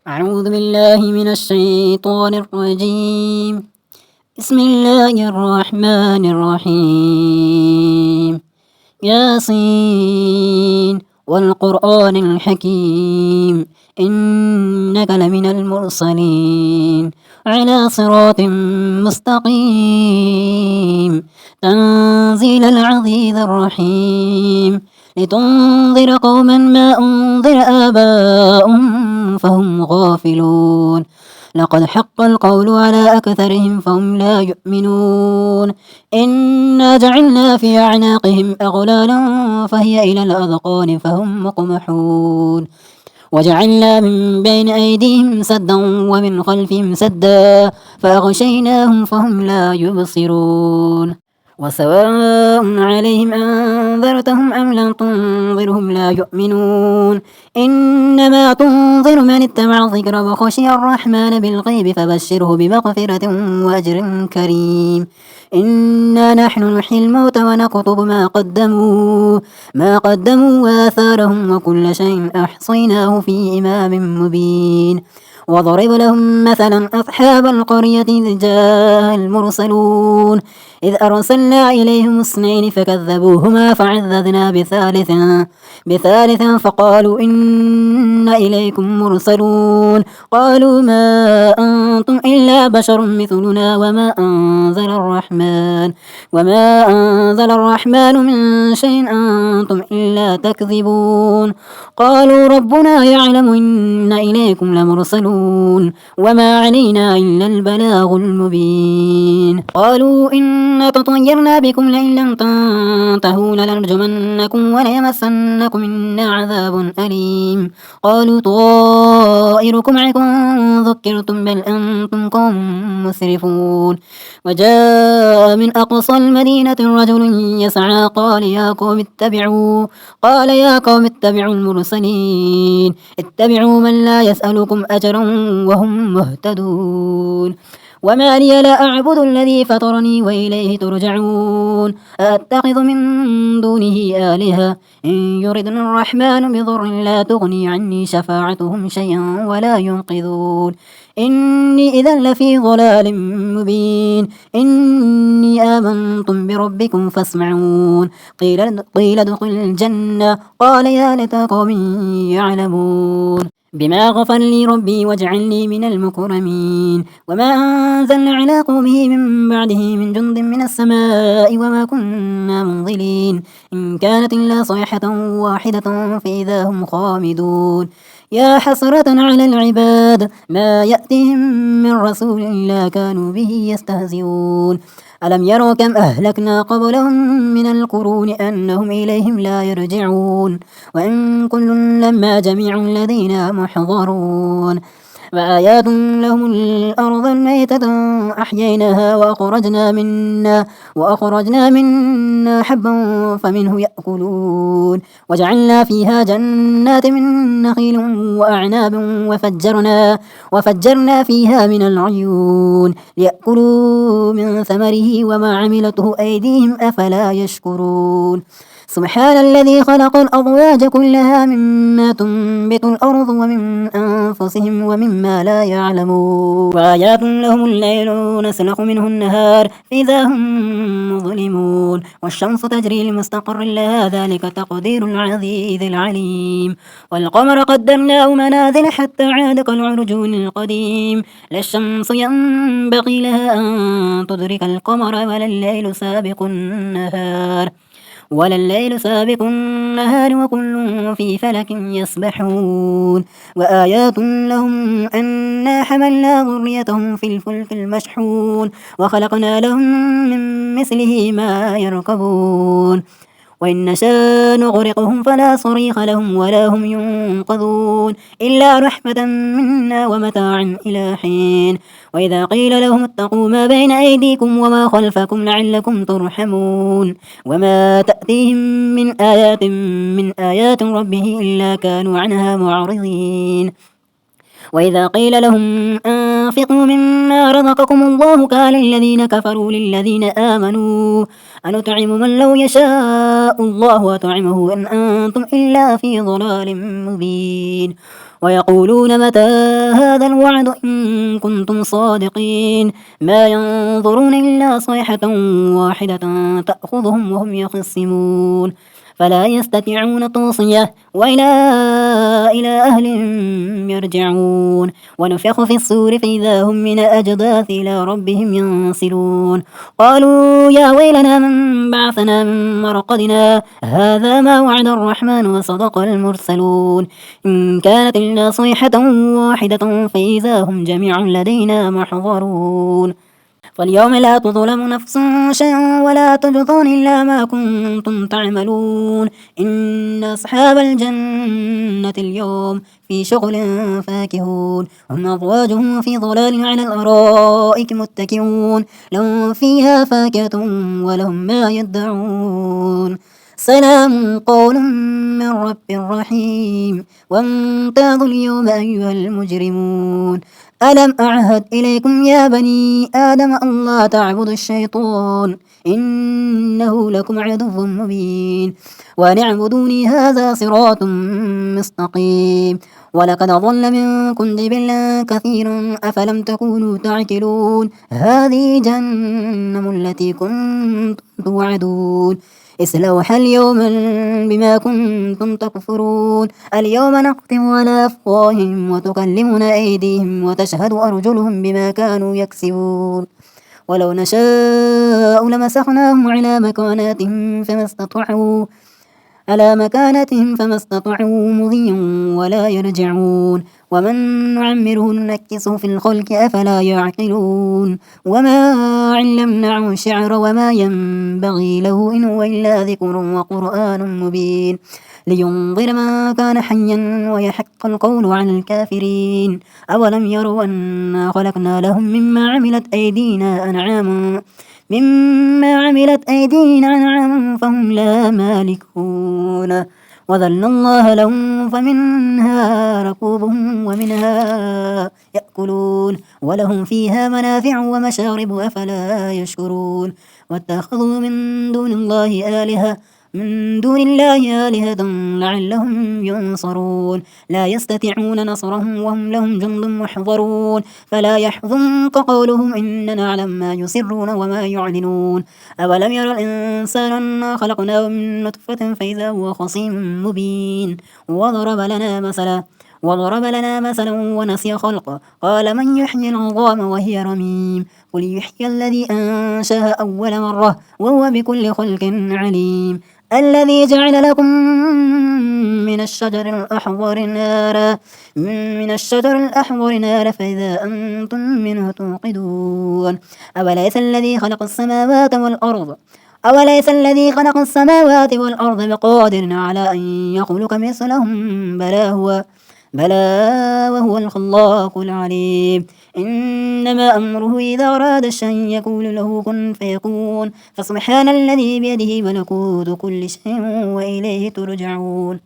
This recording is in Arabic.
أعوذ بالله من الشيطان الرجيم. بسم الله الرحمن الرحيم. ياسين والقرآن الحكيم إنك لمن المرسلين على صراط مستقيم تنزيل العزيز الرحيم لتنذر قوما ما أنذر آباؤهم فهم غافلون. لقد حق القول على أكثرهم فهم لا يؤمنون. إنا جعلنا في أعناقهم أغلالا فهي إلى الأذقان فهم مقمحون. وجعلنا من بين أيديهم سدا ومن خلفهم سدا فأغشيناهم فهم لا يبصرون. وسواء عليهم أنذرتهم أم لم تنذرهم لا يؤمنون. إنما تنذر من اتبع الذكر وخشي الرحمن بالغيب فبشره بمغفرة وأجر كريم. إنا نحن نحيي الموتى ونكتب ما قدموا وآثارهم وكل شيء أحصيناه في إمام مبين. وضرب لهم مثلا أصحاب القرية إذ جاء المرسلون إذ أرسلنا إليهم اثنين فكذبوهما فعززنا بثالث فقالوا إنا إليكم مرسلون. قالوا ما أنتم إلا بشر مثلنا وما أنزل الرحمن من شيء أنتم إلا تكذبون. قالوا ربنا يعلم إن إليكم لمرسلون وما علينا إلا البلاغ المبين. قالوا إنا تطيرنا بكم لئن لم تنتهوا لنرجمنكم وليمسنكم منا عذاب أليم. قالوا طائركم معكم ذكرتم بل أنتم قوم مسرفون. وجاء من أقصى المدينة رجل يسعى قال يا قوم اتبعوا المرسلين اتبعوا من لا يسألكم أجرا وهم مهتدون. وما لي لا أعبد الذي فطرني وإليه ترجعون. أأتخذ من دونه آلهة إن يردني الرحمن بضر لا تغني عني شفاعتهم شيئا ولا ينقذون. إني إذا لفي ضلال مبين. إني آمنتم بربكم فاسمعون. قيل ادخل الجنة قال يا ليت قوم يعلمون بما غفر لي ربي واجعلني من المكرمين. وما أنزلنا على قومه من بعده من جند من السماء وما كنا منزلين إن كانت إلا صيحة واحدة فإذا هم خامدون. يا حسرة على العباد ما يأتيهم من رسول إلا كانوا به يستهزئون. ألم يروا كم أهلكنا قبلهم من القرون أنهم إليهم لا يرجعون. وإن كل لما جميع الذين محضرون. وآيات لهم الأرض الميتة أحييناها وأخرجنا منها حبا فمنه يأكلون. وجعلنا فيها جنات من نخيل وأعناب وفجرنا فيها من العيون ليأكلوا من ثمره وما عملته أيديهم أفلا يشكرون. سبحان الذي خلق الأزواج كلها مما تنبت الأرض ومن أنفسهم ومما لا يعلمون. وآيات لهم الليل نسلخ منه النهار فإذا هم مظلمون. والشمس تجري لمستقر لها ذلك تقدير العزيز العليم. والقمر قدرناه منازل حتى عاد كالعرجون القديم. لا الشمس ينبغي لها أن تدرك القمر ولا الليل سابق النهار وكل في فلك يسبحون. وآيات لهم أنا حملنا ذريتهم في الفلك المشحون وخلقنا لهم من مثله ما يركبون. وإن نشاء نغرقهم فلا صريخ لهم ولا هم ينقذون إلا رحمة منا ومتاعا إلى حين. وإذا قيل لهم اتقوا ما بين أيديكم وما خلفكم لعلكم ترحمون. وما تأتيهم من آيات ربه إلا كانوا عنها معرضين. وإذا قيل لهم أنفقوا مما رزقكم الله قال الذين كفروا للذين آمنوا أنطعم من لو يشاء الله أطعمه إن أنتم إلا في ضلال مبين. ويقولون متى هذا الوعد إن كنتم صادقين ما ينظرون إلا صيحة واحدة تأخذهم وهم يخصمون فلا يستطيعون توصية إلى أهلهم يرجعون ونفخ في الصور فإذا هم من أجداث إلى ربهم ينسلون قالوا يا ويلنا من بعثنا من مرقدنا هذا ما وعد الرحمن وصدق المرسلون إن كانت إلا صيحة واحدة فإذا هم جميع لدينا محضرون فاليوم لا تظلم نفس شيئا ولا تجزون إلا ما كنتم تعملون إن أصحاب الجنة اليوم في شغل فاكهون هم أزواجهم في ظلال على الأرائك متكئون لهم فيها فاكهة ولهم ما يدعون سلام قول من رب رحيم وامتازوا اليوم أيها المجرمون ألم أعهد إليكم يا بني آدم أن لا تعبدوا الشيطان إنه لكم عدو مبين وأن اعبدوني هذا صراط مستقيم ولقد ضل منكم جبلا كثيرا أفلم تكونوا تعقلون هذه جهنم التي كنتم توعدون اصلوها اليوم بما كنتم تكفرون اليوم نختم على أفواههم وتكلمنا أيديهم وتشهد أرجلهم بما كانوا يكسبون ولو نشاء لمسخناهم فما استطاعوا مضيا ولا يرجعون ومن نعمره ننكسه في الخلق أفلا يعقلون وما علمناه الشعر وما ينبغي له إن هو إلا ذكر وقرآن مبين لينظر من كان حيا ويحق القول على الكافرين أولم يروا أنا خلقنا لهم مما عملت أيدينا أنعاما فهم لا مالكون وذلنا الله لهم فمنها ركوبهم ومنها يأكلون ولهم فيها منافع ومشارب أفلا يشكرون واتخذوا من دون الله آلهة لعلهم ينصرون لا يستطيعون نصرهم وهم لهم جند محضرون فلا يحزنك قولهم إننا نعلم ما يسرون وما يعلنون أولم ير الإنسان أنا خلقناه من نطفة فإذا هو خصيم مبين وضرب لنا مثلا ونسي خلقه قال من يحيي العظام وهي رميم قل يحيي الذي أنشأها أول مرة وهو بكل خلق عليم الذي جعل لكم من الشجر الأحمر نارا فإذا أنتم منه توقدون أوليس الذي خلق السماوات والأرض بقادر على أن يخلق مثلهم بلى وهو الخلاق العليم إنما أمره إذا أراد شيئا يقول له كن فيكون فسبحان الذي بيده ملكوت كل شيء وإليه ترجعون